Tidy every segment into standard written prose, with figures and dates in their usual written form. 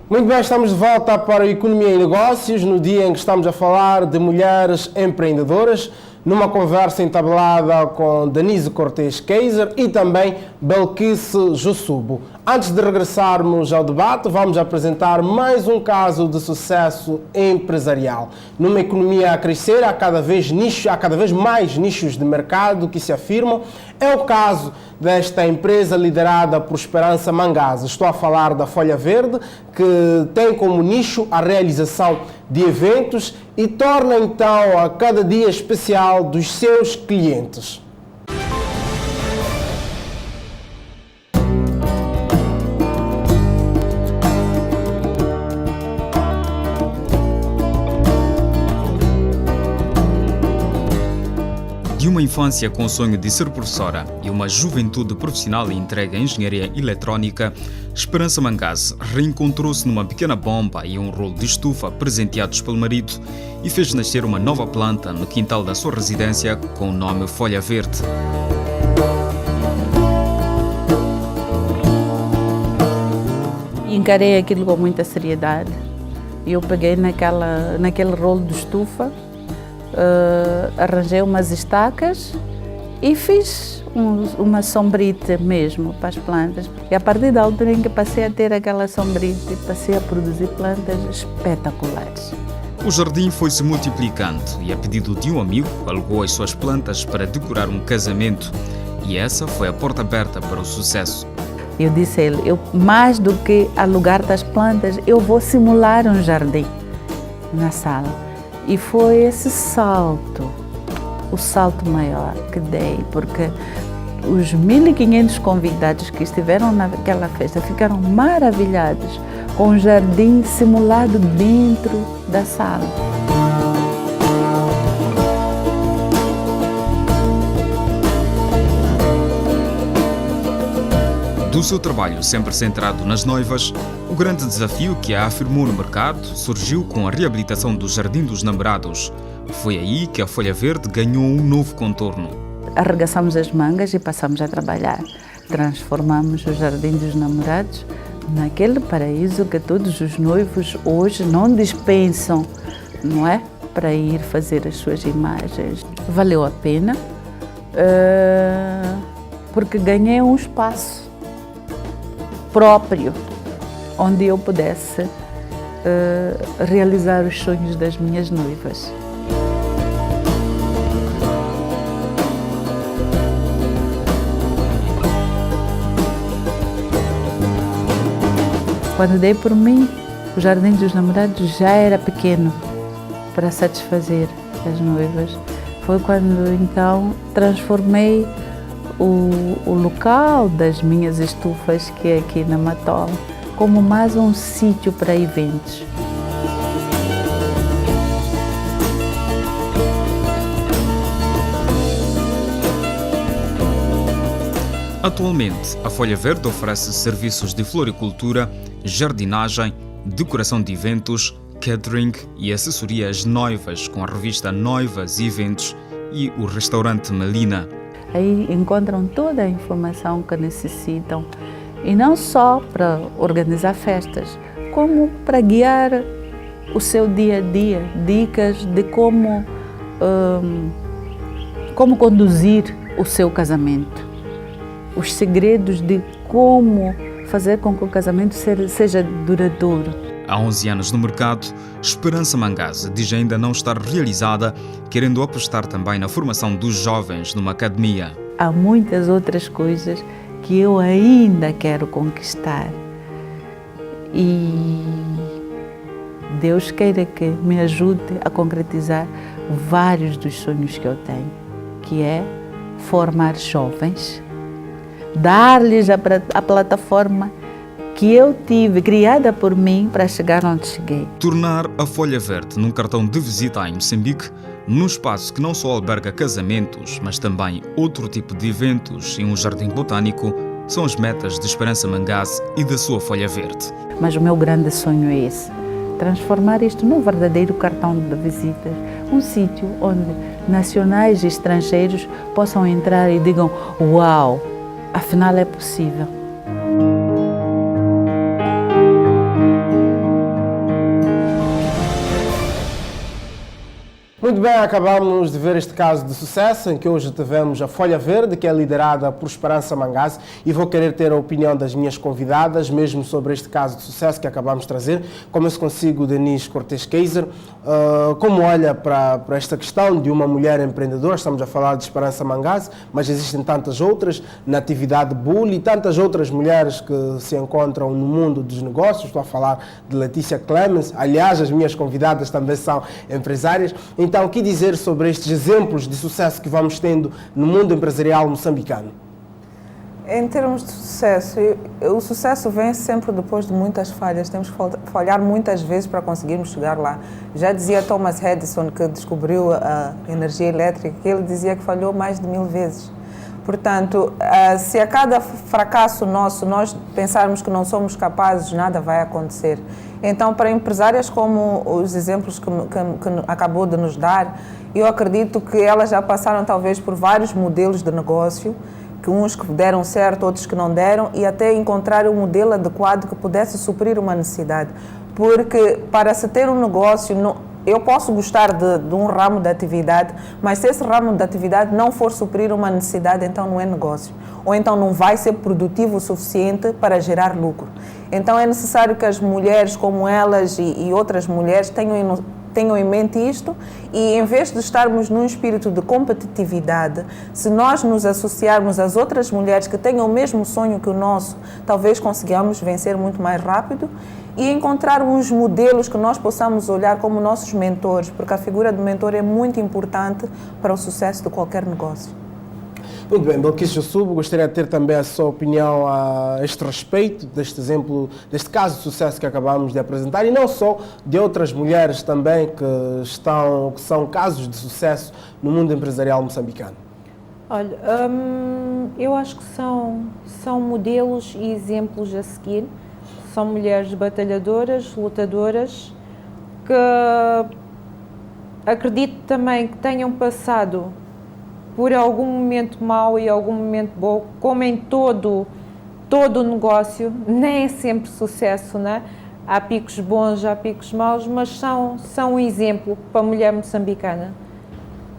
Muito bem, estamos de volta para a Economia e Negócios, no dia em que estamos a falar de mulheres empreendedoras, numa conversa entablada com Denise Cortes Kaiser e também Belkice Jussubo. Antes de regressarmos ao debate, vamos apresentar mais um caso de sucesso empresarial. Numa economia a crescer, há cada vez mais nichos de mercado que se afirmam. É o caso desta empresa liderada por Esperança Mangasa. Estou a falar da Folha Verde, que tem como nicho a realização de eventos e torna então a cada dia especial dos seus clientes. De uma infância com o sonho de ser professora e uma juventude profissional e entregue à engenharia eletrónica, Esperança Mangasa reencontrou-se numa pequena bomba e um rolo de estufa presenteados pelo marido e fez nascer uma nova planta no quintal da sua residência com o nome Folha Verde. Encarei aquilo com muita seriedade. Eu peguei naquele rolo de estufa, arranjei umas estacas e fiz uma sombrita mesmo para as plantas. E a partir da altura em que passei a ter aquela sombrita, passei a produzir plantas espetaculares. O jardim foi se multiplicando e, a pedido de um amigo, alugou as suas plantas para decorar um casamento. E essa foi a porta aberta para o sucesso. Eu disse a ele, mais do que alugar das plantas, eu vou simular um jardim na sala. E foi esse salto, o salto maior que dei, porque os 1.500 convidados que estiveram naquela festa ficaram maravilhados com o jardim simulado dentro da sala. Do seu trabalho sempre centrado nas noivas, o grande desafio que a afirmou no mercado surgiu com a reabilitação do Jardim dos Namorados. Foi aí que a Folha Verde ganhou um novo contorno. Arregaçamos as mangas e passamos a trabalhar. Transformamos o Jardim dos Namorados naquele paraíso que todos os noivos hoje não dispensam, não é? Para ir fazer as suas imagens. Valeu a pena, porque ganhei um espaço próprio, onde eu pudesse realizar os sonhos das minhas noivas. Quando dei por mim, o Jardim dos Namorados já era pequeno para satisfazer as noivas. Foi quando então transformei o local das minhas estufas, que é aqui na Matola, como mais um sítio para eventos. Atualmente, a Folha Verde oferece serviços de floricultura, jardinagem, decoração de eventos, catering e assessoria às noivas com a revista Noivas e Eventos e o restaurante Melina. Aí encontram toda a informação que necessitam, e não só para organizar festas, como para guiar o seu dia a dia, dicas de como conduzir o seu casamento, os segredos de como fazer com que o casamento seja duradouro. Há 11 anos no mercado, Esperança Mangasa diz ainda não estar realizada, querendo apostar também na formação dos jovens numa academia. Há muitas outras coisas que eu ainda quero conquistar e Deus queira que me ajude a concretizar vários dos sonhos que eu tenho, que é formar jovens, dar-lhes a plataforma que eu tive, criada por mim, para chegar onde cheguei. Tornar a Folha Verde num cartão de visita em Moçambique, num espaço que não só alberga casamentos, mas também outro tipo de eventos e um jardim botânico, são as metas de Esperança Mangasa e da sua Folha Verde. Mas o meu grande sonho é esse, transformar isto num verdadeiro cartão de visitas, um sítio onde nacionais e estrangeiros possam entrar e digam: uau, afinal é possível. Muito bem, acabamos de ver este caso de sucesso em que hoje tivemos a Folha Verde, que é liderada por Esperança Mangaze, e vou querer ter a opinião das minhas convidadas, mesmo sobre este caso de sucesso que acabamos de trazer. Começo consigo, Denise Cortes Keiser. Como olha para esta questão de uma mulher empreendedora? Estamos a falar de Esperança Mangaze, mas existem tantas outras na atividade Bull e tantas outras mulheres que se encontram no mundo dos negócios. Estou a falar de Letícia Clemens. Aliás, as minhas convidadas também são empresárias. Então, o que dizer sobre estes exemplos de sucesso que vamos tendo no mundo empresarial moçambicano? Em termos de sucesso, o sucesso vem sempre depois de muitas falhas. Temos que falhar muitas vezes para conseguirmos chegar lá. Já dizia Thomas Edison, que descobriu a energia elétrica, que ele dizia que falhou mais de 1000 vezes. Portanto, se a cada fracasso nosso nós pensarmos que não somos capazes, nada vai acontecer. Então, para empresárias como os exemplos que acabou de nos dar, eu acredito que elas já passaram talvez por vários modelos de negócio, que uns que deram certo, outros que não deram, e até encontrar um modelo adequado que pudesse suprir uma necessidade. Porque para se ter um negócio, eu posso gostar de um ramo de atividade, mas se esse ramo de atividade não for suprir uma necessidade, então não é negócio. Ou então não vai ser produtivo o suficiente para gerar lucro. Então é necessário que as mulheres como elas e outras mulheres tenham em mente isto e, em vez de estarmos num espírito de competitividade, se nós nos associarmos às outras mulheres que tenham o mesmo sonho que o nosso, talvez consigamos vencer muito mais rápido e encontrar uns modelos que nós possamos olhar como nossos mentores, porque a figura do mentor é muito importante para o sucesso de qualquer negócio. Muito bem, Belkis Jussubo, gostaria de ter também a sua opinião a este respeito, deste exemplo, deste caso de sucesso que acabamos de apresentar, e não só de outras mulheres também que são casos de sucesso no mundo empresarial moçambicano. Olha, eu acho que são modelos e exemplos a seguir. São mulheres batalhadoras, lutadoras, que acredito também que tenham passado por algum momento mau e algum momento bom, como em todo o negócio, nem é sempre sucesso, né? Há picos bons, há picos maus, mas são um exemplo para a mulher moçambicana.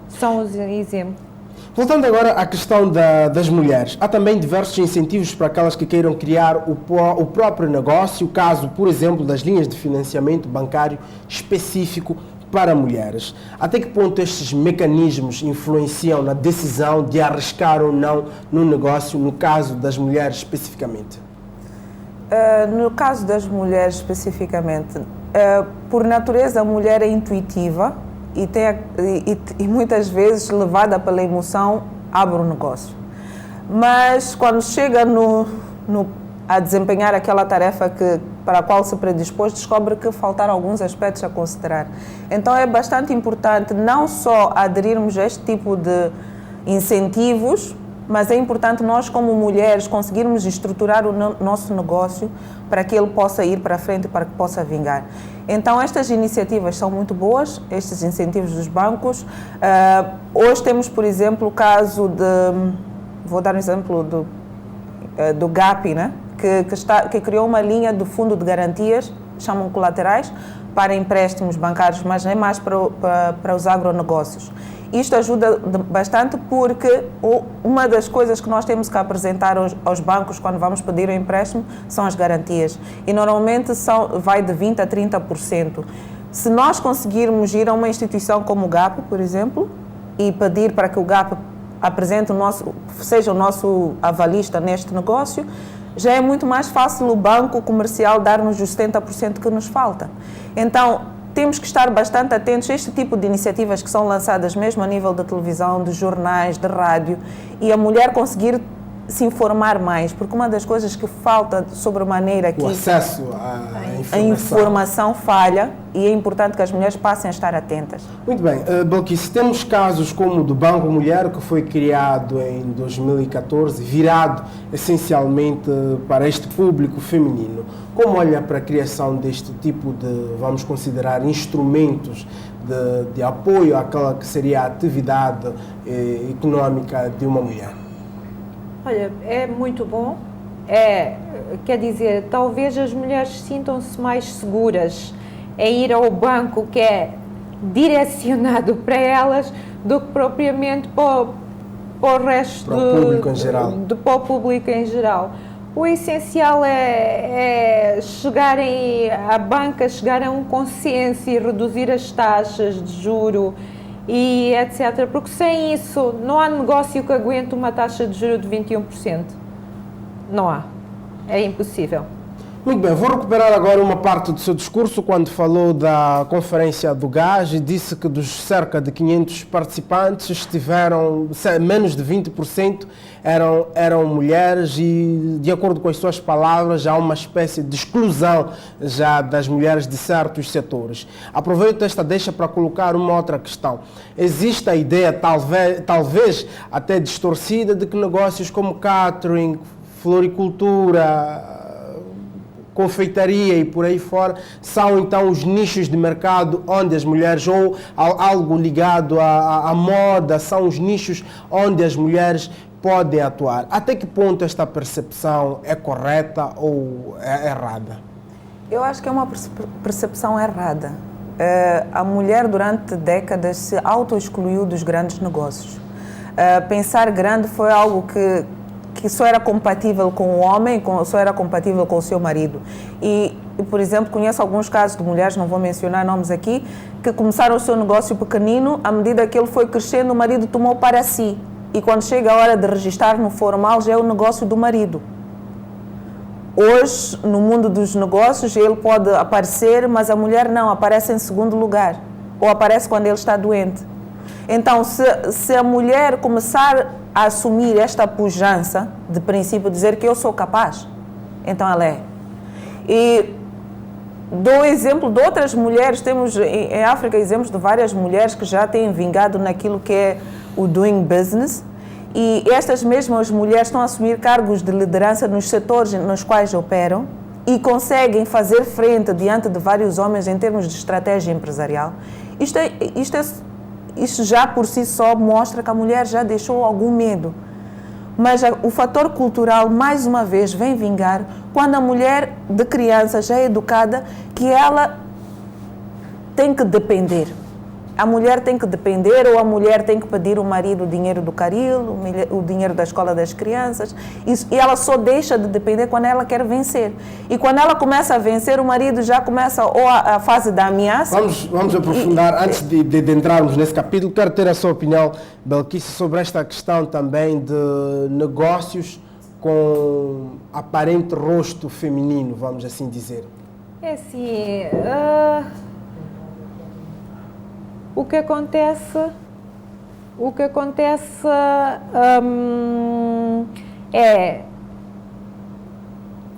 São um exemplo. Voltando agora à questão das mulheres, há também diversos incentivos para aquelas que queiram criar o próprio negócio, caso, por exemplo, das linhas de financiamento bancário específico para mulheres. Até que ponto estes mecanismos influenciam na decisão de arriscar ou não no negócio, no caso das mulheres especificamente? No caso das mulheres especificamente, por natureza a mulher é intuitiva e muitas vezes levada pela emoção abre um negócio. Mas quando chega a desempenhar aquela tarefa para a qual se predispôs, descobre que faltaram alguns aspectos a considerar. Então é bastante importante não só aderirmos a este tipo de incentivos, mas é importante nós como mulheres conseguirmos estruturar o nosso negócio para que ele possa ir para frente e para que possa vingar. Então estas iniciativas são muito boas, estes incentivos dos bancos. Hoje temos, por exemplo, o caso vou dar um exemplo do GAP, né? que criou uma linha do fundo de garantias, chamam colaterais, para empréstimos bancários, mas nem mais para os agronegócios. Isto ajuda bastante porque uma das coisas que nós temos que apresentar aos bancos quando vamos pedir um empréstimo são as garantias. E normalmente vai de 20% a 30%. Se nós conseguirmos ir a uma instituição como o GAP, por exemplo, e pedir para que o GAP apresente seja o nosso avalista neste negócio, já é muito mais fácil o banco comercial dar-nos os 70% que nos falta. Então, temos que estar bastante atentos a este tipo de iniciativas que são lançadas mesmo a nível da televisão, de jornais, de rádio, e a mulher conseguir se informar mais, porque uma das coisas que falta sobremaneira aqui... O acesso à informação falha e é importante que as mulheres passem a estar atentas. Muito bem. Belkis, temos casos como o do Banco Mulher, que foi criado em 2014, virado essencialmente para este público feminino. Como olha para a criação deste tipo de, vamos considerar, instrumentos de apoio àquela que seria a atividade económica de uma mulher? Olha, é muito bom. Quer dizer, talvez as mulheres sintam-se mais seguras a ir ao banco, que é direcionado para elas do que propriamente para o resto Para o público em geral. para o público em geral. O essencial é chegarem à banca, chegar a um consenso e reduzir as taxas de juro e etc. Porque sem isso não há negócio que aguente uma taxa de juro de 21%. Não há. É impossível. Muito bem, vou recuperar agora uma parte do seu discurso quando falou da conferência do gás e disse que dos cerca de 500 participantes estiveram, menos de 20% eram mulheres e, de acordo com as suas palavras, há uma espécie de exclusão já das mulheres de certos setores. Aproveito esta deixa para colocar uma outra questão. Existe a ideia, talvez até distorcida, de que negócios como catering, floricultura, confeitaria e por aí fora, são então os nichos de mercado onde as mulheres, ou algo ligado à moda, são os nichos onde as mulheres podem atuar. Até que ponto esta percepção é correta ou é errada? Eu acho que é uma percepção errada. A mulher durante décadas se auto-excluiu dos grandes negócios. Pensar grande foi algo que só era compatível com o homem, só era compatível com o seu marido. E, por exemplo, conheço alguns casos de mulheres, não vou mencionar nomes aqui, que começaram o seu negócio pequenino, à medida que ele foi crescendo, o marido tomou para si. E quando chega a hora de registrar no formal, já é o negócio do marido. Hoje, no mundo dos negócios, ele pode aparecer, mas a mulher não, aparece em segundo lugar. Ou aparece quando ele está doente. Então, se a mulher começar a assumir esta pujança, de princípio, dizer que eu sou capaz, então ela é. E dou exemplo de outras mulheres, temos em África exemplos de várias mulheres que já têm vingado naquilo que é o doing business, e estas mesmas mulheres estão a assumir cargos de liderança nos setores nos quais operam e conseguem fazer frente diante de vários homens em termos de estratégia empresarial. Isto já por si só mostra que a mulher já deixou algum medo. Mas o fator cultural, mais uma vez, vem vingar quando a mulher de criança já é educada que ela tem que depender. A mulher tem que depender, ou a mulher tem que pedir ao marido o dinheiro do caril, o dinheiro da escola das crianças, e ela só deixa de depender quando ela quer vencer. E quando ela começa a vencer, o marido já começa ou a fase da ameaça. Vamos aprofundar, antes de entrarmos nesse capítulo, quero ter a sua opinião, Belkice, sobre esta questão também de negócios com aparente rosto feminino, vamos assim dizer. É assim, o que acontece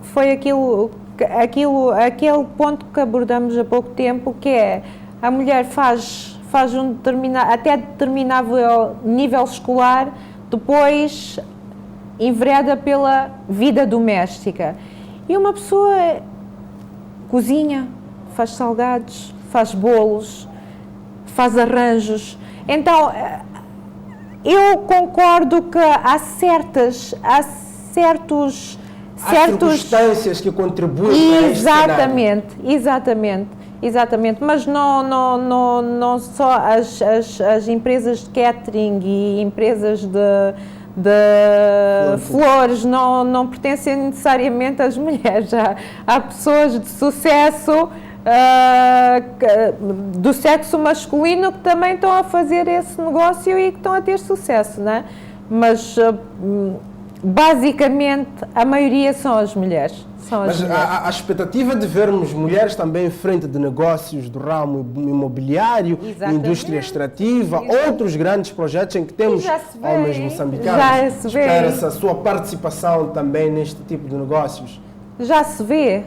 foi aquele ponto que abordamos há pouco tempo, que é a mulher faz até determinável nível escolar, depois envereda pela vida doméstica. E uma pessoa cozinha, faz salgados, faz bolos, faz arranjos. Então, eu concordo que há certas circunstâncias que contribuem para este cenário. Exatamente, mas não só as empresas de catering e empresas de flores não pertencem necessariamente às mulheres. Há pessoas de sucesso do sexo masculino que também estão a fazer esse negócio e que estão a ter sucesso, não é? Mas basicamente a maioria são as mulheres. Mas a expectativa de vermos mulheres também em frente de negócios do ramo imobiliário, indústria extrativa, outros grandes projetos em que temos homens moçambicanos, espera-se a sua participação também neste tipo de negócios? Já se vê.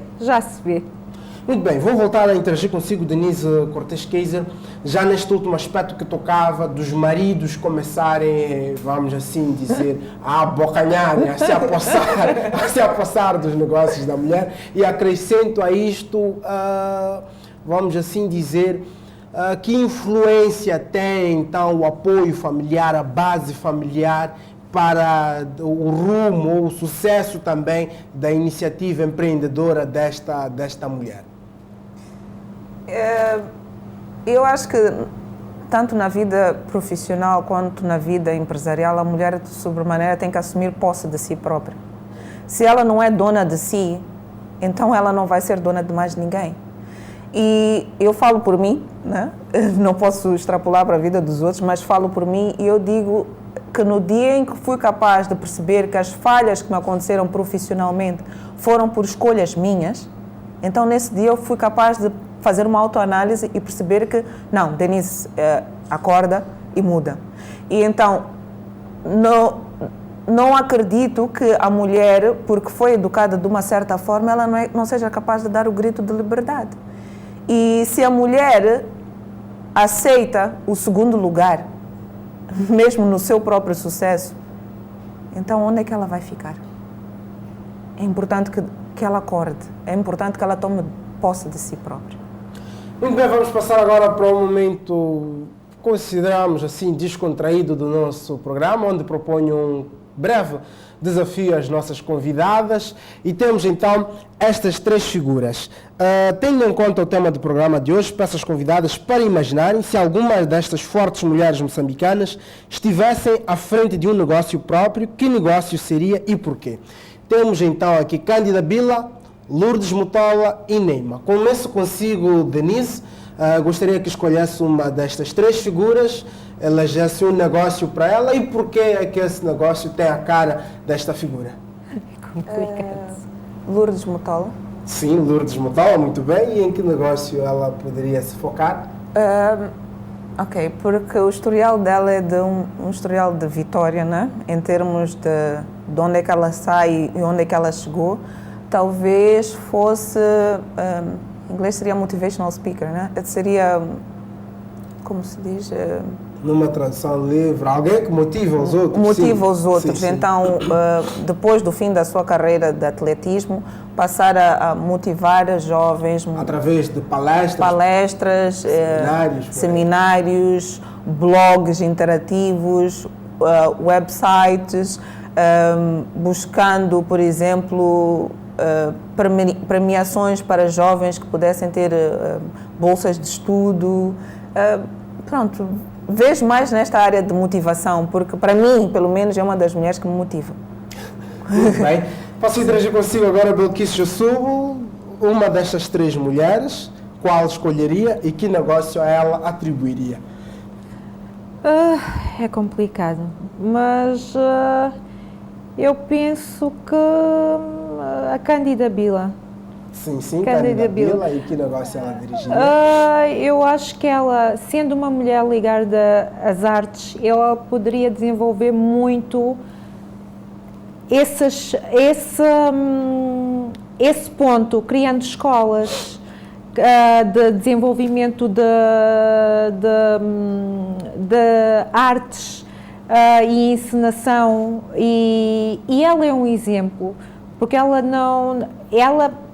Muito bem, vou voltar a interagir consigo, Denise Cortes Keiser, já neste último aspecto que tocava dos maridos começarem, vamos assim dizer, a abocanharem, a se apossar dos negócios da mulher, e acrescento a isto, vamos assim dizer, que influência tem então o apoio familiar, a base familiar, para o rumo ou o sucesso também da iniciativa empreendedora desta mulher? Eu acho que tanto na vida profissional quanto na vida empresarial, a mulher, de sobremaneira, tem que assumir posse de si própria. Se ela não é dona de si, então ela não vai ser dona de mais ninguém. E eu falo por mim, né? Não posso extrapolar para a vida dos outros, mas falo por mim e eu digo que no dia em que fui capaz de perceber que as falhas que me aconteceram profissionalmente foram por escolhas minhas, então nesse dia eu fui capaz de fazer uma autoanálise e perceber que, não, Denise, acorda e muda. E então, não acredito que a mulher, porque foi educada de uma certa forma, ela não seja capaz de dar o grito de liberdade. E se a mulher aceita o segundo lugar, mesmo no seu próprio sucesso, então onde é que ela vai ficar? É importante que ela acorde, é importante que ela tome posse de si própria. Muito bem, vamos passar agora para um momento, consideramos assim, descontraído do nosso programa, onde proponho um breve desafio às nossas convidadas e temos então estas 3 figuras. Tendo em conta o tema do programa de hoje, peço às convidadas para imaginarem se alguma destas fortes mulheres moçambicanas estivessem à frente de um negócio próprio, que negócio seria e porquê? Temos então aqui Cândida Bila, Lourdes Mutola e Neima. Começo consigo, Denise. Gostaria que escolhesse uma destas 3 figuras, elegesse um negócio para ela e porquê é que esse negócio tem a cara desta figura? Lourdes Mutola. Sim, Lourdes Mutola, muito bem. E em que negócio ela poderia se focar? Ok, porque o historial dela é de um historial de vitória, né? Em termos de onde é que ela sai e onde é que ela chegou. Talvez fosse, em inglês seria motivational speaker, né? Seria, como se diz? Numa tradução livre, alguém que motiva os outros. Motiva os outros. Sim, sim. Então, depois do fim da sua carreira de atletismo, passar a motivar jovens. Através de palestras, seminários, blogs interativos, websites, buscando, por exemplo, premiações para jovens que pudessem ter bolsas de estudo. Pronto, vejo mais nesta área de motivação, porque para mim, pelo menos, é uma das mulheres que me motiva. Muito bem. Posso interagir consigo agora, Belkis Jussubo, uma destas 3 mulheres, qual escolheria e que negócio a ela atribuiria? É complicado, mas eu penso que a Cândida Bila. Sim, Cândida Bila. E que negócio ela dirigiria? Eu acho que ela, sendo uma mulher ligada às artes, ela poderia desenvolver muito esse ponto, criando escolas de desenvolvimento de artes e encenação, e ela é um exemplo, porque ela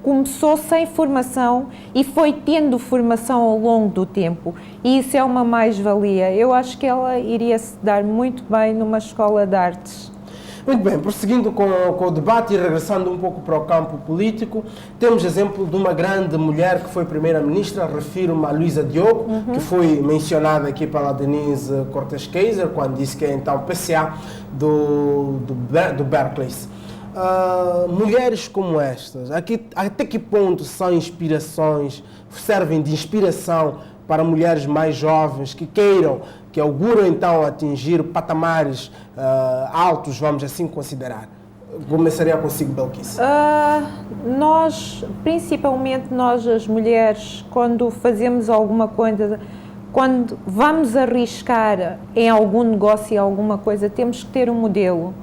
começou sem formação e foi tendo formação ao longo do tempo, e isso é uma mais-valia. Eu acho que ela iria se dar muito bem numa escola de artes. Muito bem, prosseguindo com o debate e regressando um pouco para o campo político, temos exemplo de uma grande mulher que foi primeira-ministra, refiro-me a Luísa Diogo, que foi mencionada aqui pela Denise Cortes-Keiser, quando disse que é então PCA do Berkeley. Mulheres como estas, até que ponto são inspirações, servem de inspiração para mulheres mais jovens que queiram, que auguram então atingir patamares altos, vamos assim considerar? Começaria consigo, Belkis. Principalmente nós as mulheres, quando fazemos alguma coisa, quando vamos arriscar em algum negócio e alguma coisa, temos que ter um modelo,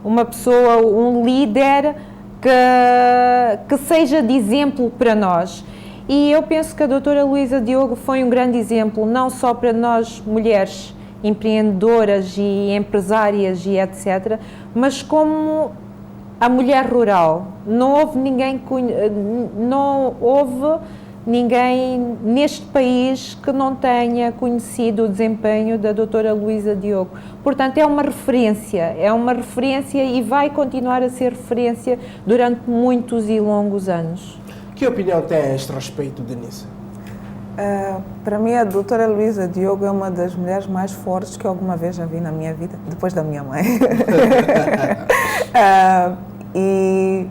uma pessoa, um líder que seja de exemplo para nós. E eu penso que a doutora Luísa Diogo foi um grande exemplo, não só para nós mulheres empreendedoras e empresárias e etc., mas como a mulher rural. Não houve ninguém neste país que não tenha conhecido o desempenho da doutora Luísa Diogo. Portanto, é uma referência e vai continuar a ser referência durante muitos e longos anos. Que opinião tem a este respeito, Denise? Para mim, a doutora Luísa Diogo é uma das mulheres mais fortes que eu alguma vez já vi na minha vida, depois da minha mãe. E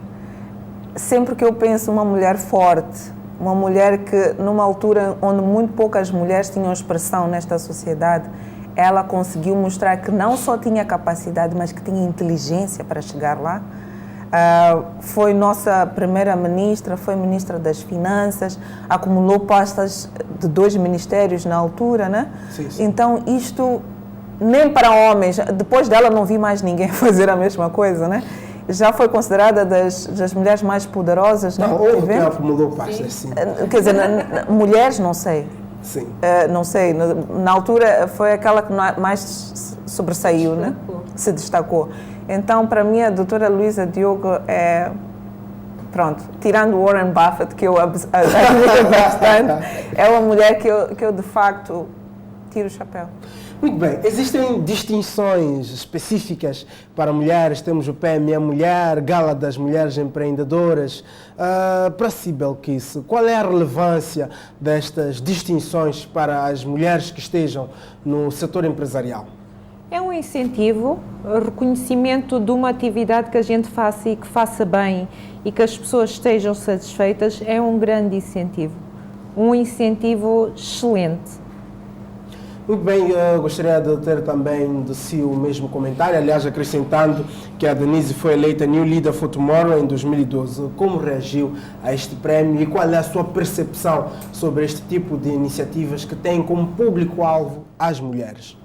sempre que eu penso uma mulher forte, uma mulher que, numa altura onde muito poucas mulheres tinham expressão nesta sociedade, ela conseguiu mostrar que não só tinha capacidade, mas que tinha inteligência para chegar lá. Foi nossa primeira-ministra, foi ministra das Finanças, acumulou pastas de 2 ministérios na altura, né? Sim, sim. Então, isto nem para homens, depois dela não vi mais ninguém fazer a mesma coisa, né? Já foi considerada das mulheres mais poderosas, né? Não, houve quem acumulou pastas, sim. Quer dizer, mulheres, não sei. Sim. Não sei, na altura foi aquela que mais sobressaiu, né? Se destacou. Então, para mim, a doutora Luísa Diogo é, pronto, tirando Warren Buffett, que eu admiro bastante, é uma mulher que eu de facto tiro o chapéu. Muito bem, existem distinções específicas para mulheres, temos o PME Mulher, Gala das Mulheres Empreendedoras. Para si, Belkice, qual é a relevância destas distinções para as mulheres que estejam no setor empresarial? É um incentivo, reconhecimento de uma atividade que a gente faça e que faça bem e que as pessoas estejam satisfeitas, é um grande incentivo. Um incentivo excelente. Muito bem, eu gostaria de ter também de si o mesmo comentário, aliás, acrescentando que a Denise foi eleita New Leader for Tomorrow em 2012. Como reagiu a este prémio e qual é a sua percepção sobre este tipo de iniciativas que têm como público-alvo as mulheres?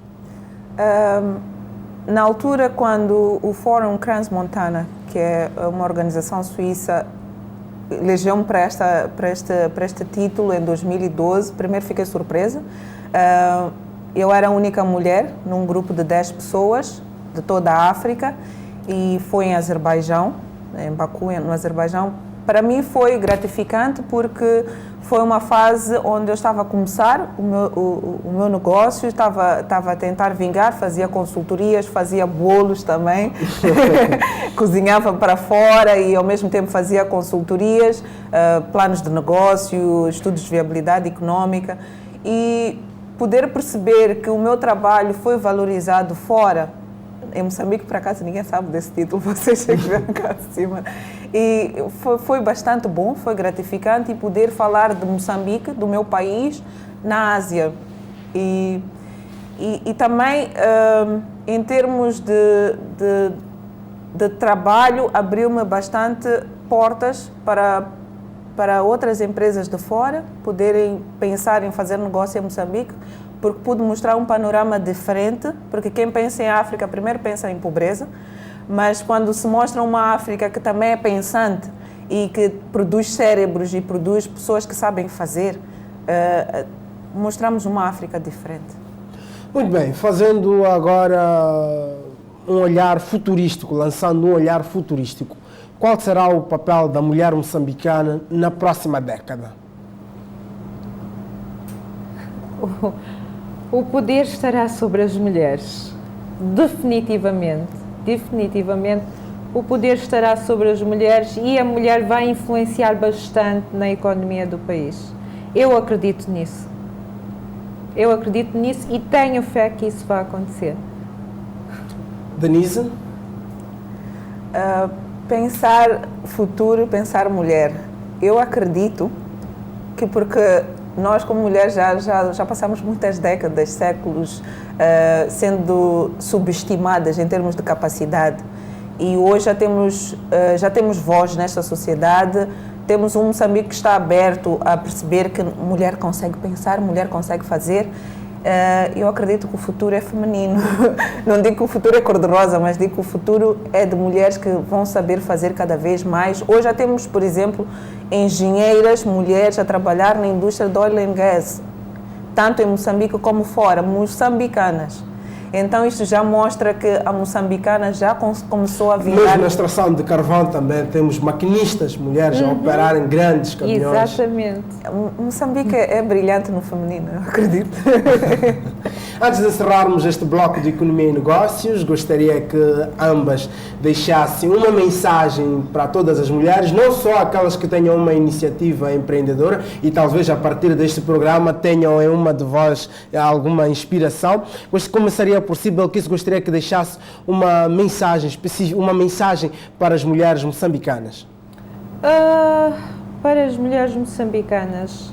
Na altura, quando o Fórum Crans-Montana, que é uma organização suíça, elegeu-me para este título em 2012, primeiro fiquei surpresa. Eu era a única mulher num grupo de 10 pessoas de toda a África e foi em Azerbaijão, em Baku, no Azerbaijão. Para mim foi gratificante porque foi uma fase onde eu estava a começar o meu negócio, estava a tentar vingar, fazia consultorias, fazia bolos também, cozinhava para fora e ao mesmo tempo fazia consultorias, planos de negócio, estudos de viabilidade económica e poder perceber que o meu trabalho foi valorizado fora. Em Moçambique, por acaso, ninguém sabe desse título, vocês têm que ver cá de cima. E foi bastante bom, foi gratificante e poder falar de Moçambique, do meu país, na Ásia. E também, em termos de trabalho, abriu-me bastante portas para outras empresas de fora poderem pensar em fazer negócio em Moçambique, porque pude mostrar um panorama diferente, porque quem pensa em África primeiro pensa em pobreza, mas quando se mostra uma África que também é pensante e que produz cérebros e produz pessoas que sabem fazer, mostramos uma África diferente. Muito bem, fazendo agora um olhar futurístico, lançando um olhar futurístico, qual será o papel da mulher moçambicana na próxima década? O poder estará sobre as mulheres, definitivamente, o poder estará sobre as mulheres e a mulher vai influenciar bastante na economia do país. Eu acredito nisso e tenho fé que isso vai acontecer. Denise? Pensar futuro, pensar mulher. Eu acredito que porque nós como mulheres já passamos muitas décadas, séculos, sendo subestimadas em termos de capacidade. E hoje já temos voz nesta sociedade, temos um Moçambique que está aberto a perceber que mulher consegue pensar, mulher consegue fazer. Eu acredito que o futuro é feminino. Não digo que o futuro é cor-de-rosa, mas digo que o futuro é de mulheres que vão saber fazer cada vez mais. Hoje já temos, por exemplo, engenheiras, mulheres a trabalhar na indústria do oil and gas, tanto em Moçambique como fora, moçambicanas. Então isto já mostra que a moçambicana já começou a virar... Mesmo na extração de carvão também temos maquinistas, mulheres a operarem grandes caminhões. Exatamente. Moçambique é brilhante no feminino, eu acredito. Antes de encerrarmos este bloco de Economia e Negócios, gostaria que ambas deixassem uma mensagem para todas as mulheres, não só aquelas que tenham uma iniciativa empreendedora e talvez a partir deste programa tenham em uma de vós alguma inspiração. Como seria possível que isso gostaria que deixasse uma mensagem específica, uma mensagem para as mulheres moçambicanas? Para as mulheres moçambicanas,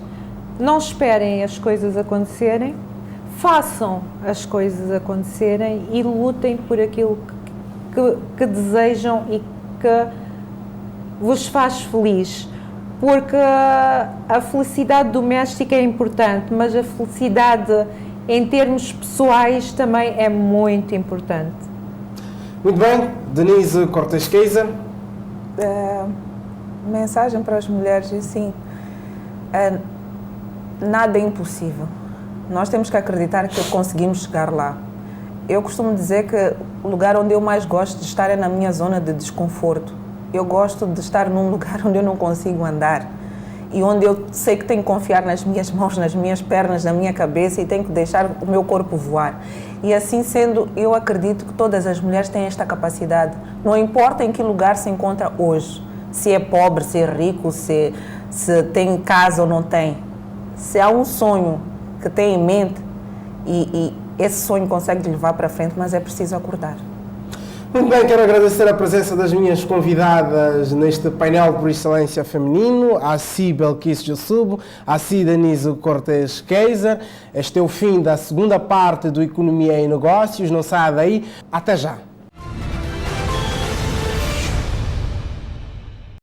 não esperem as coisas acontecerem, façam as coisas acontecerem e lutem por aquilo que desejam e que vos faz feliz. Porque a felicidade doméstica é importante, mas a felicidade em termos pessoais também é muito importante. Muito bem, Denise Cortes Keiser. Mensagem para as mulheres, assim, nada é impossível. Nós temos que acreditar que conseguimos chegar lá. Eu costumo dizer que o lugar onde eu mais gosto de estar é na minha zona de desconforto. Eu gosto de estar num lugar onde eu não consigo andar e onde eu sei que tenho que confiar nas minhas mãos, nas minhas pernas, na minha cabeça e tenho que deixar o meu corpo voar. E assim sendo, eu acredito que todas as mulheres têm esta capacidade. Não importa em que lugar se encontra hoje, se é pobre, se é rico, se tem casa ou não tem. Se há um sonho que tem em mente e esse sonho consegue te levar para frente, mas é preciso acordar. Muito bem, quero agradecer a presença das minhas convidadas neste painel por excelência feminino, a Si Belkis Jussubo, a Si Denise Cortes Keiser. Este é o fim da segunda parte do Economia e Negócios. Não saia daí. Até já.